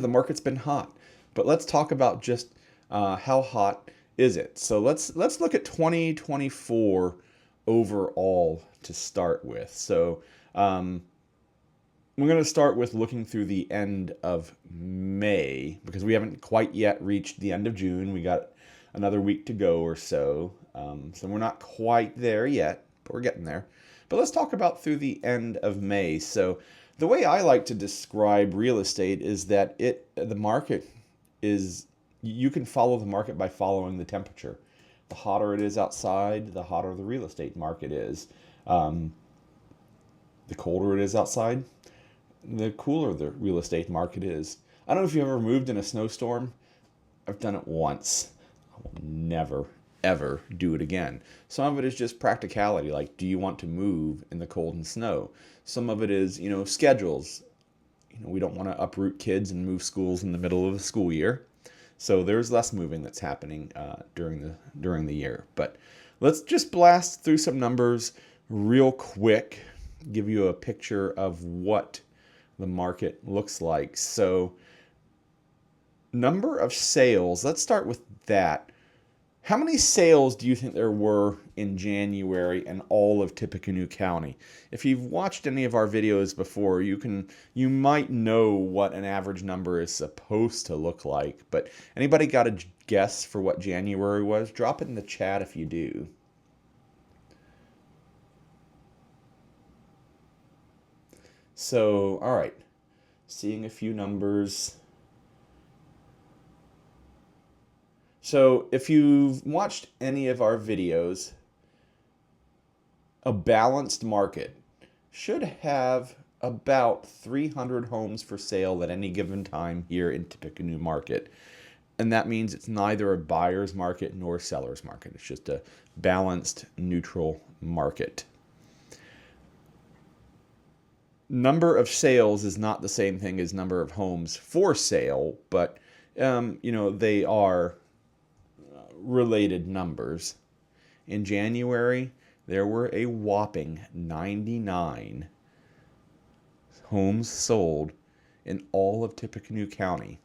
The market's been hot, but let's talk about just how hot is it. So let's look at 2024 overall to start with. So um, we're going to start with looking through the end of May because we haven't quite yet reached the end of June. We got another week to go or so. So we're not quite there yet, but we're getting there. But let's talk about through the end of May. So the way I like to describe real estate is that the market is you can follow the market by following the temperature. The hotter it is outside, the hotter the real estate market is. Um, the colder it is outside, the cooler the real estate market is. I don't know if you've ever moved in a snowstorm. I've done it once. I will never, ever do it again. Some of it is just practicality, like do you want to move in the cold and snow? Some of it is, schedules. We don't want to uproot kids and move schools in the middle of the school year. So there's less moving that's happening during the year. But let's just blast through some numbers real quick, give you a picture of what the market looks like. So number of sales, let's start with that. How many sales do you think there were in January in all of Tippecanoe County? If you've watched any of our videos before, you might know what an average number is supposed to look like. But anybody got a guess for what January was? Drop it in the chat if you do. So, all right, seeing a few numbers. So if you've watched any of our videos, a balanced market should have about 300 homes for sale at any given time here in Tippecanoe market. And that means it's neither a buyer's market nor a seller's market. It's just a balanced, neutral market. Number of sales is not the same thing as number of homes for sale, but they are related numbers. In January, there were a whopping 99 homes sold in all of Tippecanoe County,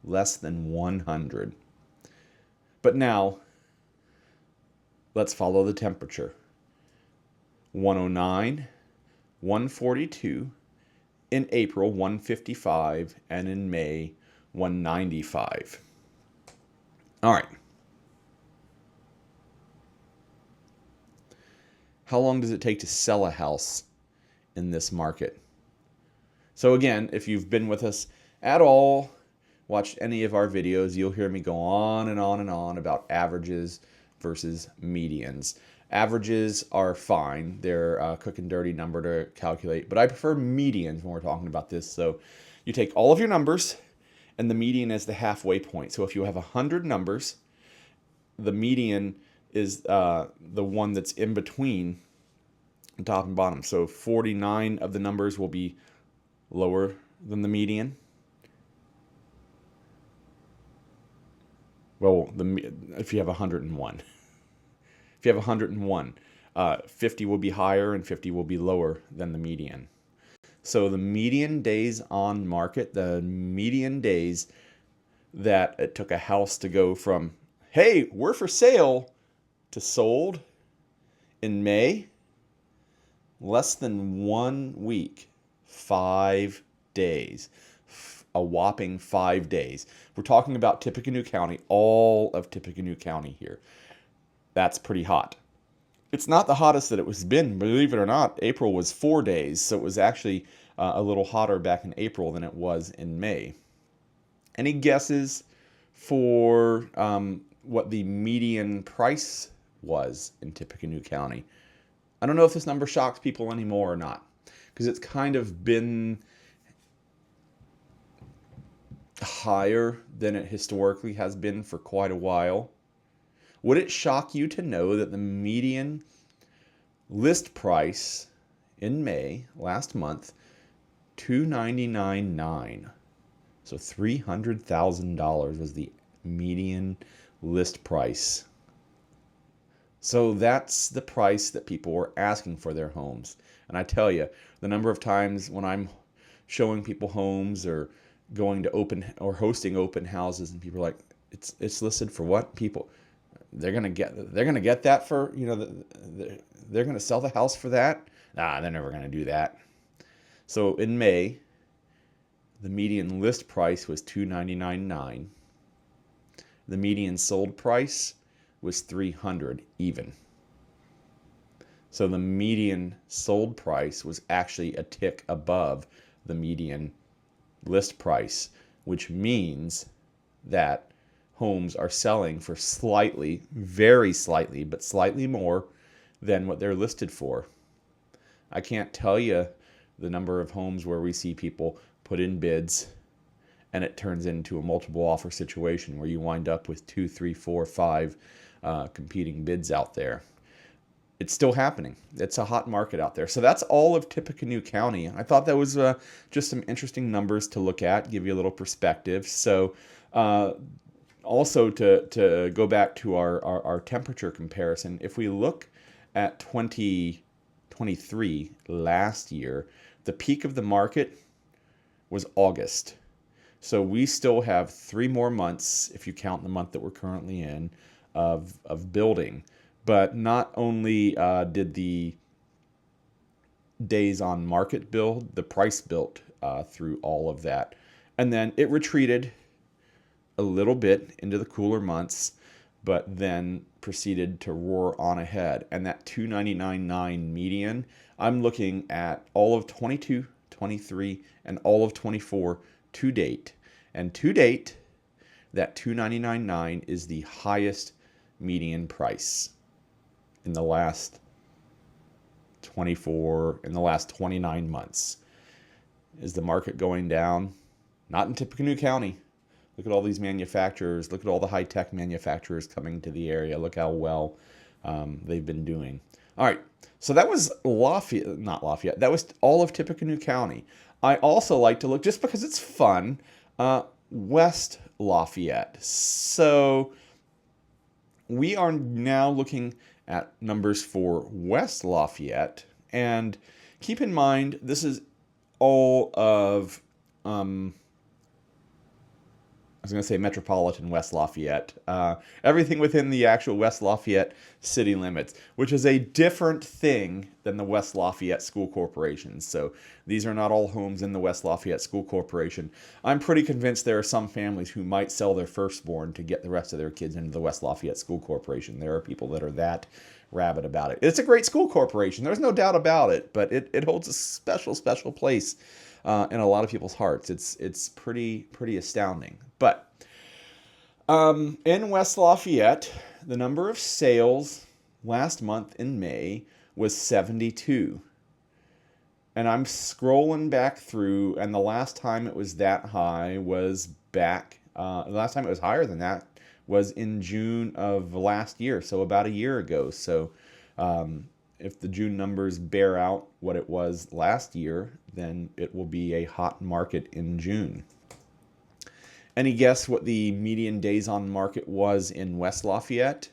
less than 100. But now, let's follow the temperature. 109, 142, in April 155, and in May 195. All right. How long does it take to sell a house in this market? So again, if you've been with us at all, watched any of our videos, you'll hear me go on and on and on about averages versus medians. Averages are fine. They're a quick and dirty number to calculate, but I prefer medians when we're talking about this. So you take all of your numbers, and the median is the halfway point. So if you have 100 numbers, the median is the one that's in between top and bottom. So 49 of the numbers will be lower than the median. Well, if you have 101. If you have 101, 50 will be higher and 50 will be lower than the median. So the median days on market, the median days that it took a house to go from, hey, we're for sale, to sold in May, less than 1 week, 5 days, a whopping 5 days. We're talking about Tippecanoe County, all of Tippecanoe County here. That's pretty hot. It's not the hottest that it was been, believe it or not. April was 4 days, so it was actually a little hotter back in April than it was in May. Any guesses for what the median price was in Tippecanoe County? I don't know if this number shocks people anymore or not, because it's kind of been higher than it historically has been for quite a while. Would it shock you to know that the median list price in May last month, $299,900, so $300,000 was the median list price. So that's the price that people were asking for their homes. And I tell you, the number of times when I'm showing people homes or going to open or hosting open houses, and people are like, it's listed for what? People, they're gonna get that for, they're gonna sell the house for that? Nah, they're never gonna do that. So in May, the median list price was $299.9. The median sold price was $300 even. So the median sold price was actually a tick above the median list price, which means that homes are selling for slightly, very slightly, but slightly more than what they're listed for. I can't tell you the number of homes where we see people put in bids and it turns into a multiple offer situation where you wind up with 2, 3, 4, 5 competing bids out there. It's still happening. It's a hot market out there. So that's all of Tippecanoe County. I thought that was just some interesting numbers to look at, give you a little perspective. So also to go back to our temperature comparison, if we look at 2023 last year, the peak of the market was August. So we still have 3 more months, if you count the month that we're currently in, of building. But not only did the days on market build, the price built through all of that. And then it retreated a little bit into the cooler months, but then proceeded to roar on ahead. And that 299.9 median, I'm looking at all of 22, 23, and all of 24 to date. And to date, that 299.9 is the highest median price in the last 29 months. Is the market going down? Not in Tippecanoe County. Look at all these manufacturers. Look at all the high-tech manufacturers coming to the area. Look how well they've been doing. All right, so that was not Lafayette. That was all of Tippecanoe County. I also like to look, just because it's fun, West Lafayette. So we are now looking at numbers for West Lafayette. And keep in mind, this is all of, I was going to say metropolitan West Lafayette. Everything within the actual West Lafayette city limits, which is a different thing than the West Lafayette School Corporation. So these are not all homes in the West Lafayette School Corporation. I'm pretty convinced there are some families who might sell their firstborn to get the rest of their kids into the West Lafayette School Corporation. There are people that are that rabid about it. It's a great school corporation. There's no doubt about it, but it holds a special, special place in a lot of people's hearts. It's pretty astounding. But in West Lafayette, the number of sales last month in May was 72. And I'm scrolling back through, and the last time it was that high was back, the last time it was higher than that was in June of last year, so about a year ago. So if the June numbers bear out what it was last year, then it will be a hot market in June. Any guess what the median days on market was in West Lafayette?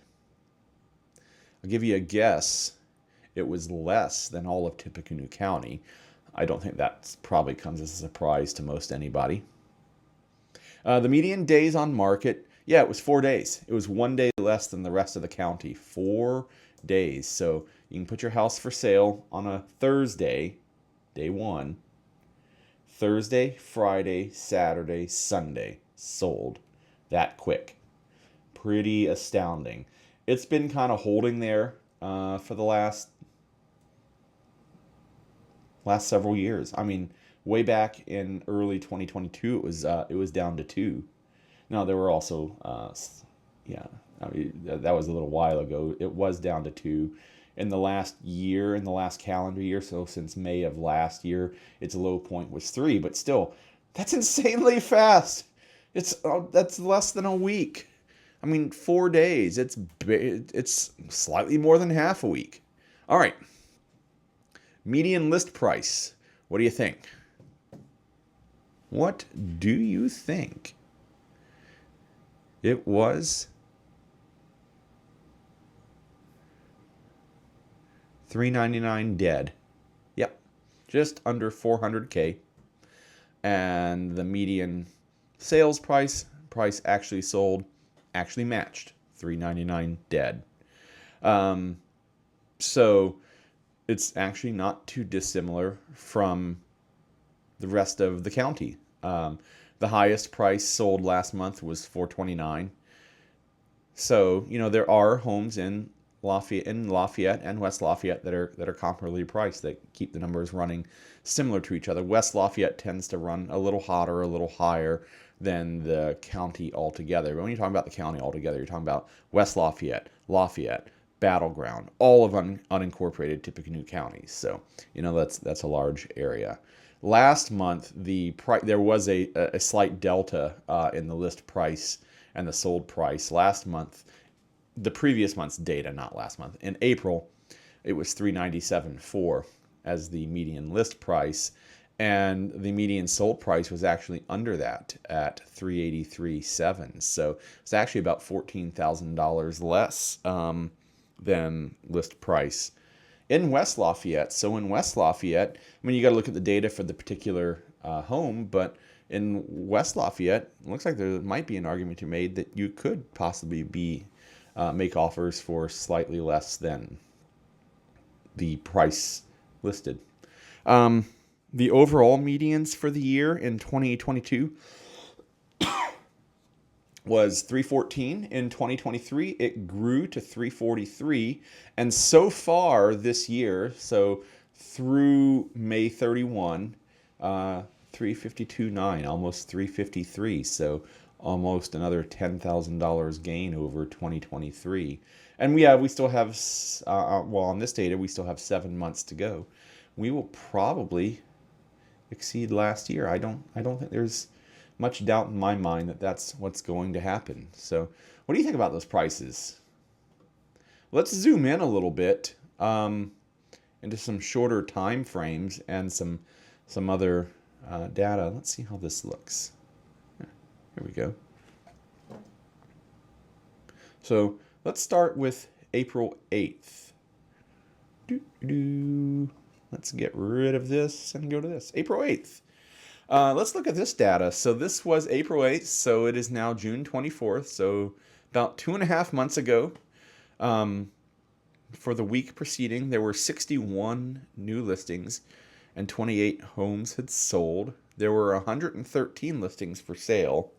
I'll give you a guess. It was less than all of Tippecanoe County. I don't think that probably comes as a surprise to most anybody. The median days on market, yeah, it was 4 days. It was 1 day less than the rest of the county. 4 days. So you can put your house for sale on a Thursday, day 1. Thursday, Friday, Saturday, Sunday. Sold that quick. Pretty astounding. It's been kind of holding there for the last several years. I mean, way back in early 2022, it was down to 2. Now there were also I mean that was a little while ago. It was down to 2. In the last calendar year, so since May of last year, its low point was 3. But still, that's insanely fast. That's less than a week. I mean, 4 days. It's slightly more than half a week. All right. Median list price. What do you think? What do you think? It was $399 dead. Yep. Just under $400K. and the median sales price actually sold, actually matched, $399 dead. So it's actually not too dissimilar from the rest of the county. The highest price sold last month was $429. So, there are homes in Lafayette and West Lafayette that are comparably priced, that keep the numbers running similar to each other. West Lafayette tends to run a little hotter, a little higher than the county altogether. But when you're talking about the county altogether, you're talking about West Lafayette, Battleground, all of unincorporated Tippecanoe counties. So, that's a large area. Last month, there was a slight delta in the list price and the sold price. Last month, the previous month's data, not last month. In April, it was $397.4 as the median list price, and the median sold price was actually under that at $383.7. So it's actually about $14,000 less than list price in West Lafayette. So in West Lafayette, you got to look at the data for the particular home, but in West Lafayette, it looks like there might be an argument to be made that you could possibly make offers for slightly less than the price listed. The overall medians for the year in 2022 was 314. In 2023, it grew to 343. And so far this year, so through May 31, 352.9, almost 353. So almost another $10,000 gain over 2023. And we still have, on this data, we still have 7 months to go. We will probably exceed last year. I don't think there's much doubt in my mind that that's what's going to happen. So what do you think about those prices? Let's zoom in a little bit into some shorter time frames and some other data. Let's see how this looks. Here we go. So let's start with April 8th. Let's get rid of this and go to this. April 8th. Let's look at this data. So this was April 8th, so it is now June 24th, so about 2.5 months ago. For the week preceding, there were 61 new listings and 28 homes had sold. There were 113 listings for sale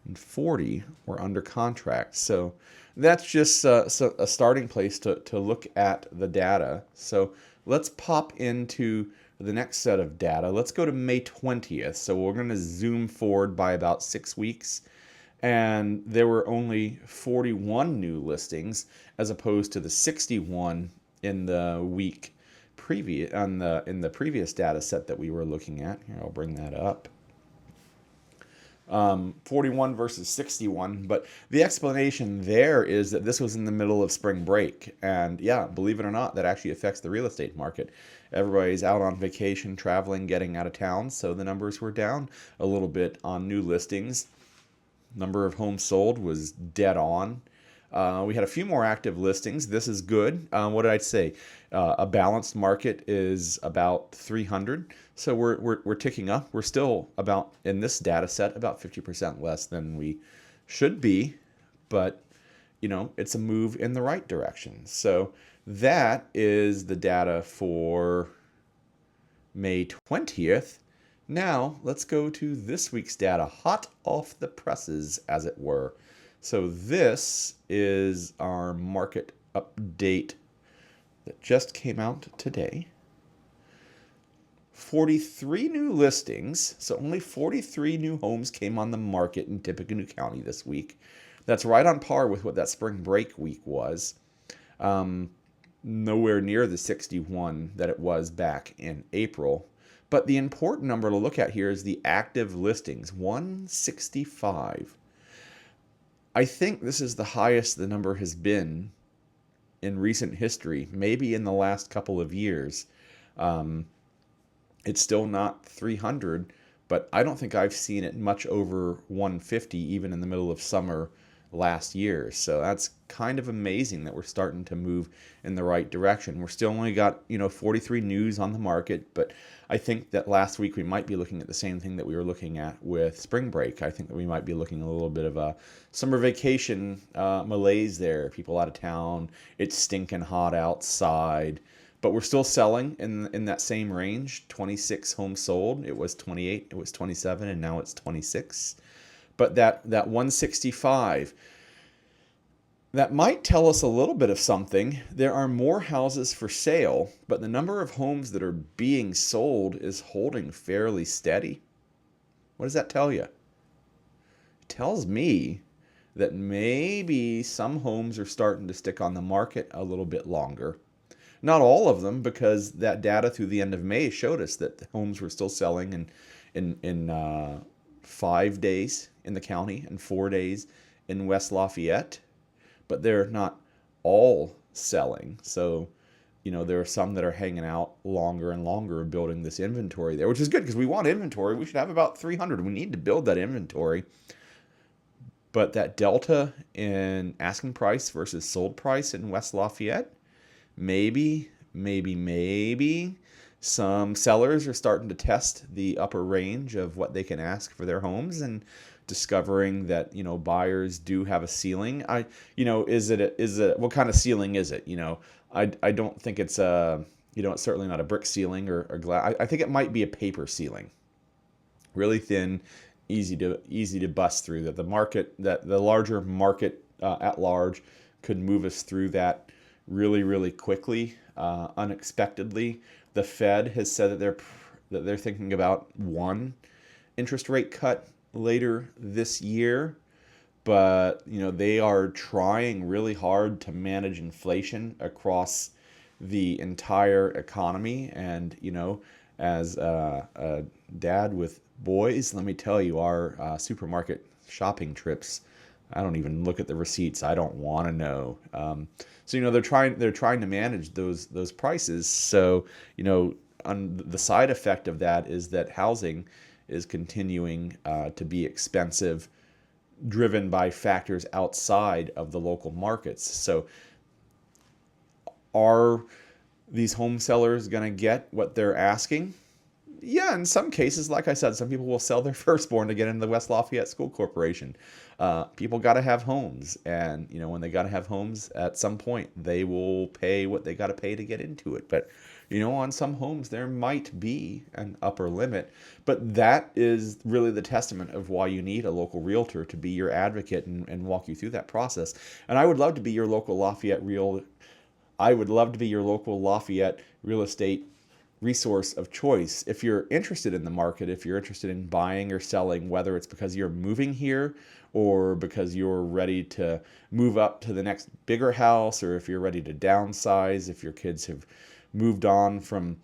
and 40 were under contract. So that's just a starting place to look at the data. So let's pop into the next set of data. Let's go to May 20th. So we're going to zoom forward by about 6 weeks. And there were only 41 new listings as opposed to the 61 in the week previous in the previous data set that we were looking at. Here, I'll bring that up. 41 versus 61, but the explanation there is that this was in the middle of spring break, and yeah, believe it or not, that actually affects the real estate market. Everybody's out on vacation, traveling, getting out of town, so the numbers were down a little bit on new listings. Number of homes sold was dead on. We had a few more active listings. This is good. What did I say? A balanced market is about 300. So we're ticking up. We're still about, in this data set, about 50% less than we should be. But, it's a move in the right direction. So that is the data for May 20th. Now, let's go to this week's data, hot off the presses, as it were. So this is our market update that just came out today. 43 new listings, so only 43 new homes came on the market in Tippecanoe County this week. That's right on par with what that spring break week was. Nowhere near the 61 that it was back in April. But the important number to look at here is the active listings, 165. I think this is the highest the number has been in recent history, maybe in the last couple of years. It's still not 300, but I don't think I've seen it much over 150, even in the middle of summer last year. So that's kind of amazing that we're starting to move in the right direction. We're still only got, 43 news on the market, but I think that last week we might be looking at the same thing that we were looking at with spring break. I think that we might be looking at a little bit of a summer vacation malaise there. People out of town. It's stinking hot outside. But we're still selling in that same range. 26 homes sold. It was 28, it was 27, and now it's 26. But that 165, that might tell us a little bit of something. There are more houses for sale, but the number of homes that are being sold is holding fairly steady. What does that tell you? It tells me that maybe some homes are starting to stick on the market a little bit longer. Not all of them, because that data through the end of May showed us that the homes were still selling in 5 days in the county and 4 days in West Lafayette, but they're not all selling. So, there are some that are hanging out longer and longer building this inventory there, which is good because we want inventory. We should have about 300. We need to build that inventory. But that delta in asking price versus sold price in West Lafayette, maybe some sellers are starting to test the upper range of what they can ask for their homes and discovering that, buyers do have a ceiling. Is it what kind of ceiling is it? I don't think it's it's certainly not a brick ceiling or glass. I think it might be a paper ceiling, really thin, easy to bust through. That the larger market at large could move us through that really quickly, unexpectedly. The Fed has said that they're thinking about one interest rate cut later this year, but they are trying really hard to manage inflation across the entire economy. And as a dad with boys, let me tell you, our supermarket shopping trips, I don't even look at the receipts. I don't want to know. So they're trying to manage those prices. So on the side effect of that is that housing is continuing to be expensive, driven by factors outside of the local markets. So are these home sellers going to get what they're asking? Yeah, in some cases, like I said, some people will sell their firstborn to get into the West Lafayette School Corporation. People got to have homes, and when they got to have homes, at some point they will pay what they got to pay to get into it. But on some homes there might be an upper limit, but that is really the testament of why you need a local realtor to be your advocate and walk you through that process. And I would love to be your local Lafayette real estate resource of choice. If you're interested in the market, if you're interested in buying or selling, whether it's because you're moving here or because you're ready to move up to the next bigger house, or if you're ready to downsize, if your kids have moved on from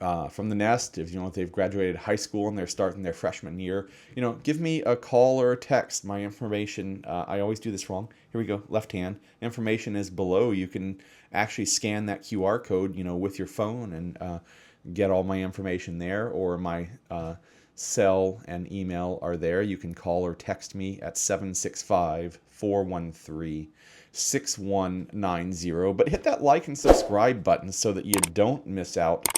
the nest, if they've graduated high school and they're starting their freshman year, give me a call or a text. My information, I always do this wrong. Here we go, left hand. Information is below. You can actually scan that QR code, with your phone and get all my information there, or my cell and email are there. You can call or text me at 765-413-6190. But hit that like and subscribe button so that you don't miss out